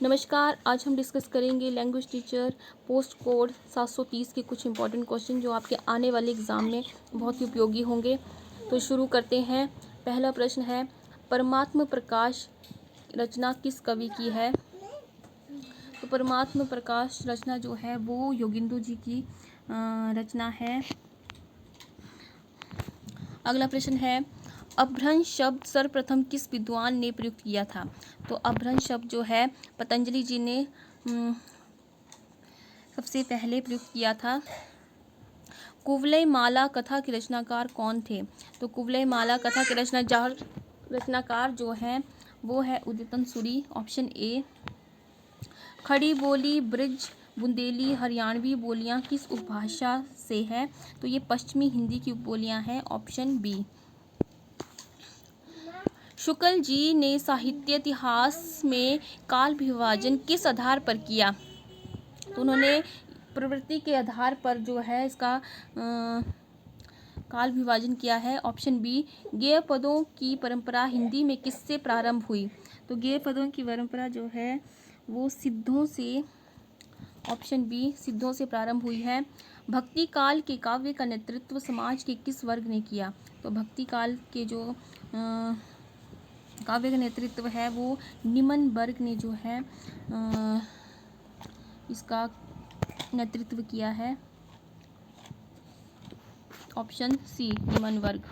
नमस्कार, आज हम डिस्कस करेंगे लैंग्वेज टीचर पोस्ट कोड 730 के कुछ इंपॉर्टेंट क्वेश्चन जो आपके आने वाले एग्ज़ाम में बहुत ही उपयोगी होंगे। तो शुरू करते हैं। पहला प्रश्न है, परमात्म प्रकाश रचना किस कवि की है? तो परमात्म प्रकाश रचना जो है वो योगिंदु जी की रचना है। अगला प्रश्न है, अभ्रंश शब्द सर्वप्रथम किस विद्वान ने प्रयुक्त किया था? तो अभ्रंश शब्द जो है पतंजलि जी ने सबसे पहले प्रयुक्त किया था। कुवलय माला कथा के रचनाकार कौन थे? तो कुवलय माला कथा के रचनाकार जो है वो है उदितन सूरी, ऑप्शन ए। खड़ी बोली, ब्रिज, बुंदेली, हरियाणवी बोलियां किस उपभाषा से है? तो ये पश्चिमी हिंदी की उपबोलियां हैं, ऑप्शन बी। शुक्ल जी ने साहित्य इतिहास में काल विभाजन किस आधार पर किया? तो उन्होंने प्रवृत्ति के आधार पर जो है इसका काल विभाजन किया है, ऑप्शन बी। गेय पदों की परंपरा हिंदी में किससे प्रारंभ हुई? तो गेय पदों की परंपरा जो है वो सिद्धों से, ऑप्शन बी, सिद्धों से प्रारंभ हुई है। भक्ति काल के काव्य का नेतृत्व समाज के किस वर्ग ने किया? तो भक्ति काल के जो काव्य का नेतृत्व है वो निम्न वर्ग ने जो है इसका नेतृत्व किया है, ऑप्शन सी, निम्न वर्ग।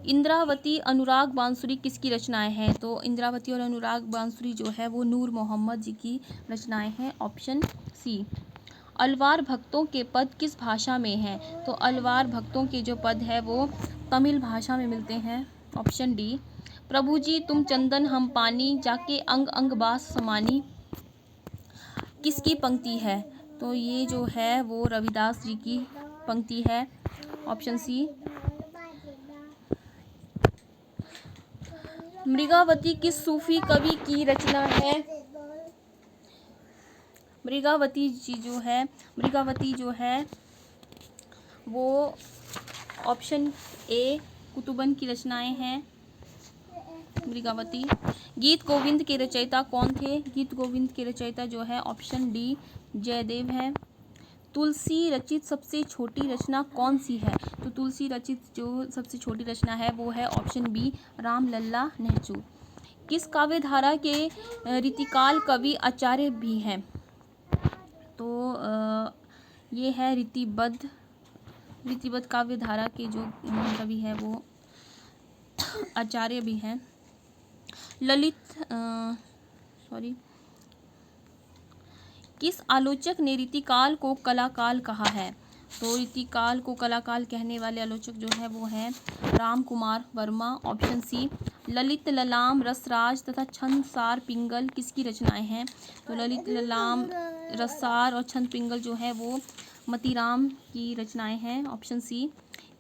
इंद्रावती अनुराग बांसुरी किसकी रचनाएं हैं? तो इंद्रावती और अनुराग बांसुरी जो है वो नूर मोहम्मद जी की रचनाएं हैं, ऑप्शन सी। अलवार भक्तों के पद किस भाषा में हैं? तो अलवार भक्तों के जो पद है वो तमिल भाषा में मिलते हैं, ऑप्शन डी। प्रभु जी तुम चंदन हम पानी, जाके अंग अंग बास समानी किसकी पंक्ति है? तो ये जो है वो रविदास जी की पंक्ति है, ऑप्शन सी। मृगावती किस सूफी कवि की रचना है? मृगावती जो है वो ऑप्शन ए, कुतुबन की रचनाएं हैं मृगावती। गीत गोविंद के रचयिता कौन थे? गीत गोविंद के रचयिता जो है ऑप्शन डी, जयदेव है। तुलसी रचित सबसे छोटी रचना कौन सी है? तो तुलसी रचित जो सबसे छोटी रचना है वो है ऑप्शन बी, रामलला नेहरू। किस काव्य धारा के रीतिकाल कवि आचार्य भी हैं? तो ये है रीतिबद्ध काव्य धारा के जो कवि है वो आचार्य भी हैं। किस आलोचक ने रीतिकाल को कलाकाल कहा है? तो रीतिकाल को कलाकाल कहने वाले आलोचक जो है वो है राम कुमार वर्मा, ऑप्शन सी। ललित ललाम, रसराज तथा छंदसार पिंगल किसकी रचनाएं हैं? तो ललित ललाम, रससार और छंद पिंगल जो है वो मतीराम की रचनाएं हैं, ऑप्शन सी।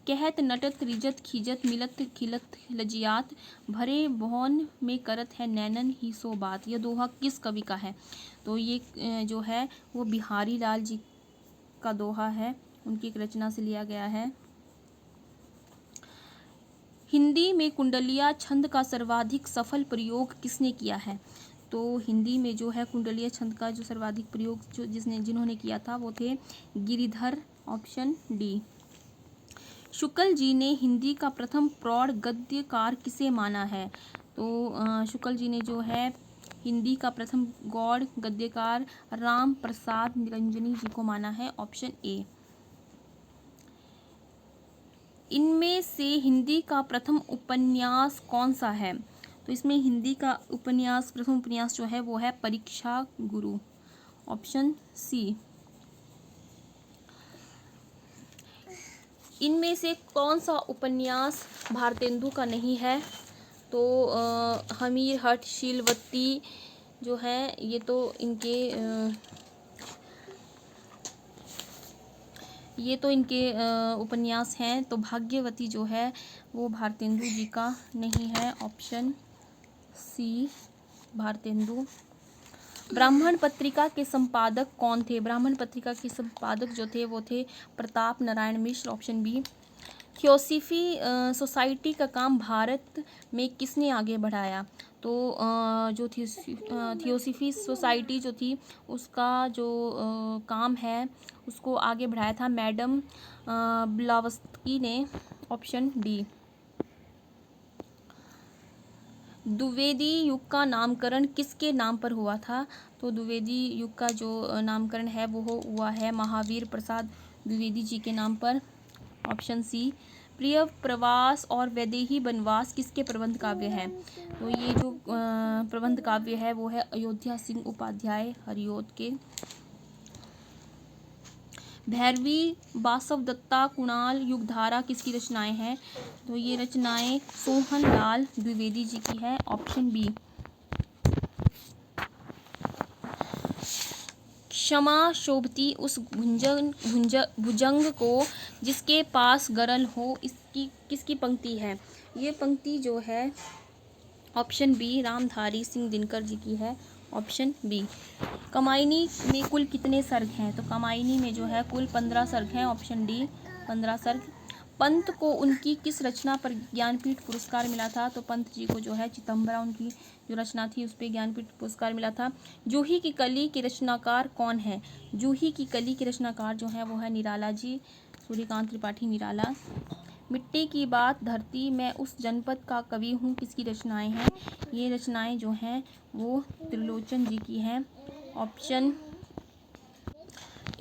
कहत नटत रिजत खिजत मिलत खिलत लजियात, भरे भौन में करत है नैनन ही सो बात, यह दोहा किस कवि का है? तो ये जो है वो बिहारी लाल जी का दोहा है, उनकी एक रचना से लिया गया है। हिंदी में कुंडलिया छंद का सर्वाधिक सफल प्रयोग किसने किया है? तो हिंदी में जो है कुंडलिया छंद का जो सर्वाधिक प्रयोग जिन्होंने किया था वो थे गिरिधर, ऑप्शन डी। शुक्ल जी ने हिंदी का प्रथम प्रौढ़ गद्यकार किसे माना है? तो शुक्ल जी ने जो है हिंदी का प्रथम गौड़ गद्यकार राम प्रसाद निरंजनी जी को माना है, ऑप्शन ए। इनमें से हिंदी का प्रथम उपन्यास कौन सा है? तो इसमें हिंदी का प्रथम उपन्यास जो है वो है परीक्षा गुरु, ऑप्शन सी। इनमें से कौन सा उपन्यास भारतेंदु का नहीं है? तो हमीर हट, शीलवती जो है ये तो इनके उपन्यास हैं। तो भाग्यवती जो है वो भारतेंदु जी का नहीं है, ऑप्शन सी, भारतेंदु। ब्राह्मण पत्रिका के संपादक कौन थे? ब्राह्मण पत्रिका के संपादक जो थे वो थे Pratap Narayan Mishra, option B. Theosophy society का काम भारत में किसने आगे बढ़ाया? तो जो थियोसॉफिस्ट सोसाइटी जो थी उसका जो काम है उसको आगे बढ़ाया था मैडम ब्लावत्स्की ने, ऑप्शन डी। द्विवेदी युग का नामकरण किसके नाम पर हुआ था? तो द्विवेदी युग का जो नामकरण है वो हुआ है महावीर प्रसाद द्विवेदी जी के नाम पर, ऑप्शन सी। प्रिय प्रवास और वैदेही वनवास किसके प्रबंध काव्य है? तो ये जो प्रबंध काव्य है वो है अयोध्या सिंह उपाध्याय हरिऔध के। भैरवी, बासव दत्ता, कुणाल युगधारा किसकी रचनाएं हैं? तो ये रचनाएं सोहन लाल द्विवेदी जी की है, ऑप्शन बी। क्षमा शोभती उस भुजंग को जिसके पास गरल हो, इसकी किसकी पंक्ति है? ये पंक्ति जो है ऑप्शन बी रामधारी सिंह दिनकर जी की है, ऑप्शन बी। कमायनी में कुल कितने सर्ग हैं? तो कमायनी में जो है कुल 15 सर्ग हैं, ऑप्शन डी 15 सर्ग। पंत को उनकी किस रचना पर ज्ञानपीठ पुरस्कार मिला था? तो पंत जी को जो है चितंबरा उनकी जो रचना थी उस पर ज्ञानपीठ पुरस्कार मिला था। जूही की कली के रचनाकार कौन है? जूही की कली के रचनाकार जो है वो है निराला जी, सूर्यकांत त्रिपाठी निराला। मिट्टी की बात धरती मैं उस जनपद का कवि हूँ किसकी रचनाएं हैं? ये रचनाएं जो हैं वो त्रिलोचन जी की हैं, option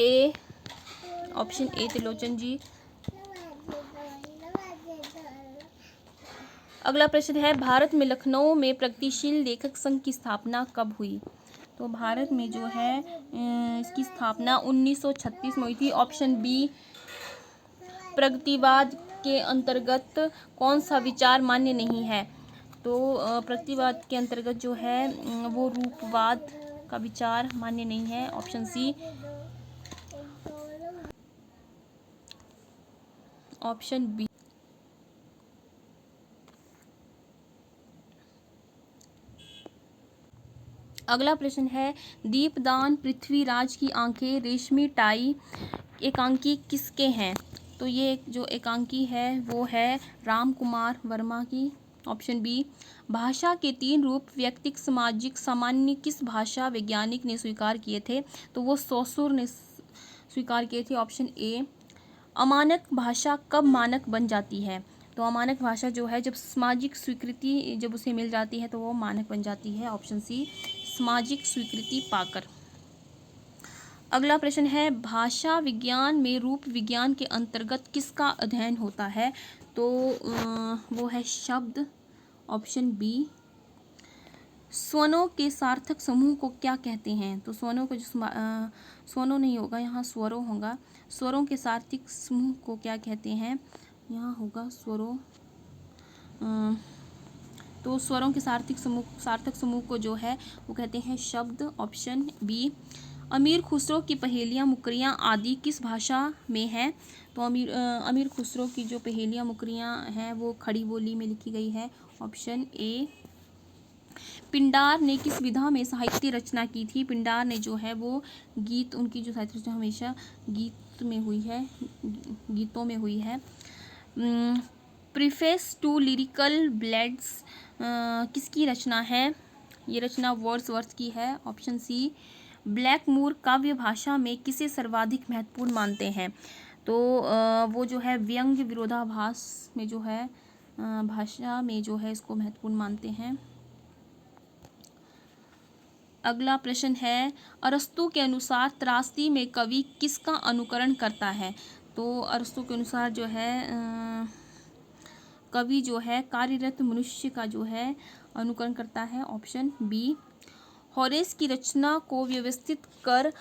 A, option A Trilochan ji. अगला प्रश्न है भारत में लखनऊ में प्रगतिशील लेखक संघ की स्थापना कब हुई? तो भारत में जो है इसकी स्थापना 1936 में हुई थी, ऑप्शन बी। प्रगतिवाद के अंतर्गत कौन सा विचार मान्य नहीं है? तो प्रगतिवाद के अंतर्गत जो है वो रूपवाद का विचार मान्य नहीं है, ऑप्शन सी। Option B. अगला प्रश्न है दीपदान पृथ्वीराज की आंखें रेशमी टाई एकांकी किसके हैं? तो ये जो एकांकी है वो है राम कुमार वर्मा की, ऑप्शन बी। भाषा के 3 रूप व्यक्तिक सामाजिक सामान्य किस भाषा वैज्ञानिक ने स्वीकार किए थे? तो वो सोसूर ने स्वीकार किए थे, ऑप्शन ए। अमानक भाषा कब मानक बन जाती है? तो अमानक भाषा जो है जब सामाजिक स्वीकृति जब उसे मिल जाती है तो वो मानक बन जाती है, ऑप्शन सी सामाजिक स्वीकृति पाकर। अगला प्रश्न है भाषा विज्ञान में रूप विज्ञान के अंतर्गत किसका अध्ययन होता है? तो वो है शब्द, ऑप्शन बी। स्वनों के सार्थक समूह को क्या कहते हैं? तो स्वनों को जो स्वनों नहीं होगा यहाँ स्वरों होगा। स्वरों के सार्थक समूह को क्या कहते हैं? यहाँ होगा स्वरों। तो स्वरों के सार्थक समूह को जो है वो कहते हैं शब्द, ऑप्शन बी। अमीर खुसरो की पहेलियाँ मुकरियाँ आदि किस भाषा में हैं? तो अमीर खुसरो की जो पहेलियाँ मुकरियाँ हैं वो खड़ी बोली में लिखी गई है, ऑप्शन ए। पिंडार ने किस विधा में साहित्य रचना की थी? पिंडार ने जो है वो गीत, उनकी जो साहित्य रचना हमेशा गीत में हुई है, गीतों में हुई है। प्रीफेस टू लिरिकल ब्लेड्स किसकी रचना है? ये रचना वर्ड्सवर्थ की है, ऑप्शन सी। ब्लैकमूर काव्य भाषा में किसे सर्वाधिक महत्वपूर्ण मानते हैं? तो वो जो है व्यंग्य विरोधाभास में जो है भाषा में जो है इसको महत्वपूर्ण मानते हैं। अगला प्रश्न है अरस्तु के अनुसार त्रासदी में कवि किसका अनुकरण करता है? तो अरस्तु के अनुसार जो है कवि जो है कार्यरत मनुष्य का जो है अनुकरण करता है, ऑप्शन बी। होरेस की रचना को व्यवस्थित कर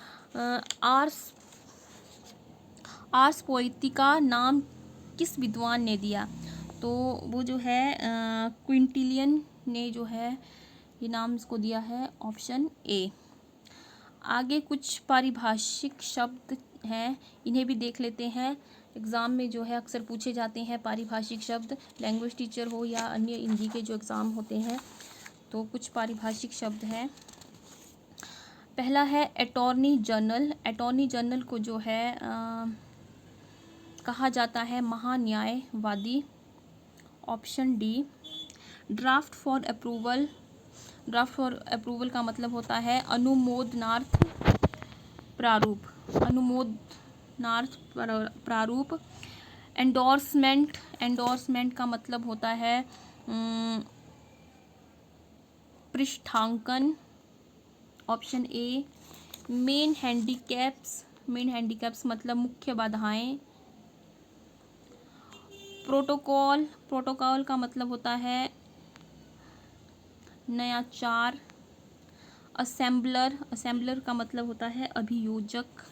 आर्स पोएटिका नाम किस विद्वान ने दिया? तो वो जो है क्विंटिलियन ने जो है ये नाम इसको दिया है, ऑप्शन ए। आगे कुछ पारिभाषिक शब्द हैं, इन्हें भी देख लेते हैं। एग्ज़ाम में जो है अक्सर पूछे जाते हैं पारिभाषिक शब्द, लैंग्वेज टीचर हो या अन्य हिंदी के जो एग्ज़ाम होते हैं। तो कुछ पारिभाषिक शब्द हैं। पहला है अटॉर्नी जनरल। अटॉर्नी जनरल को जो है कहा जाता है महान्यायवादी, option D. Draft for approval draft for approval का मतलब होता है अनुमोदनार्थ प्रारूप, अनुमोदनार्थ प्रारूप। एंडोर्समेंट, एंडोर्समेंट का मतलब होता है पृष्ठांकन, option A. Main handicaps, main handicaps मतलब मुख्य बाधाएं। प्रोटोकॉल, प्रोटोकॉल का मतलब होता है नयाचार। असेंबलर, असेंबलर का मतलब होता है अभियोजक।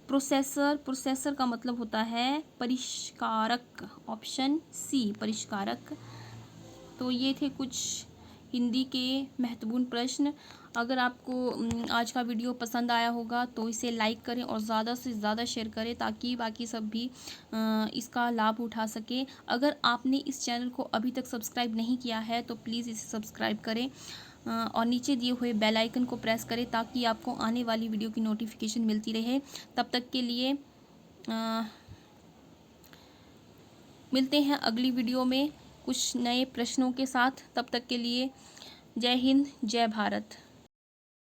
प्रोसेसर, प्रोसेसर का मतलब होता है परिष्कारक, ऑप्शन सी परिष्कारक। तो ये थे कुछ हिंदी के महत्वपूर्ण प्रश्न। अगर आपको आज का वीडियो पसंद आया होगा तो इसे लाइक करें और ज़्यादा से ज़्यादा शेयर करें ताकि बाकी सब भी इसका लाभ उठा सके। अगर आपने इस चैनल को अभी तक सब्सक्राइब नहीं किया है तो प्लीज़ इसे सब्सक्राइब करें और नीचे दिए हुए बेल आइकन को प्रेस करें ताकि आपको आने वाली वीडियो की नोटिफिकेशन मिलती रहे। तब तक के लिए मिलते हैं अगली वीडियो में कुछ नए प्रश्नों के साथ। तब तक के लिए जय हिंद, जय भारत।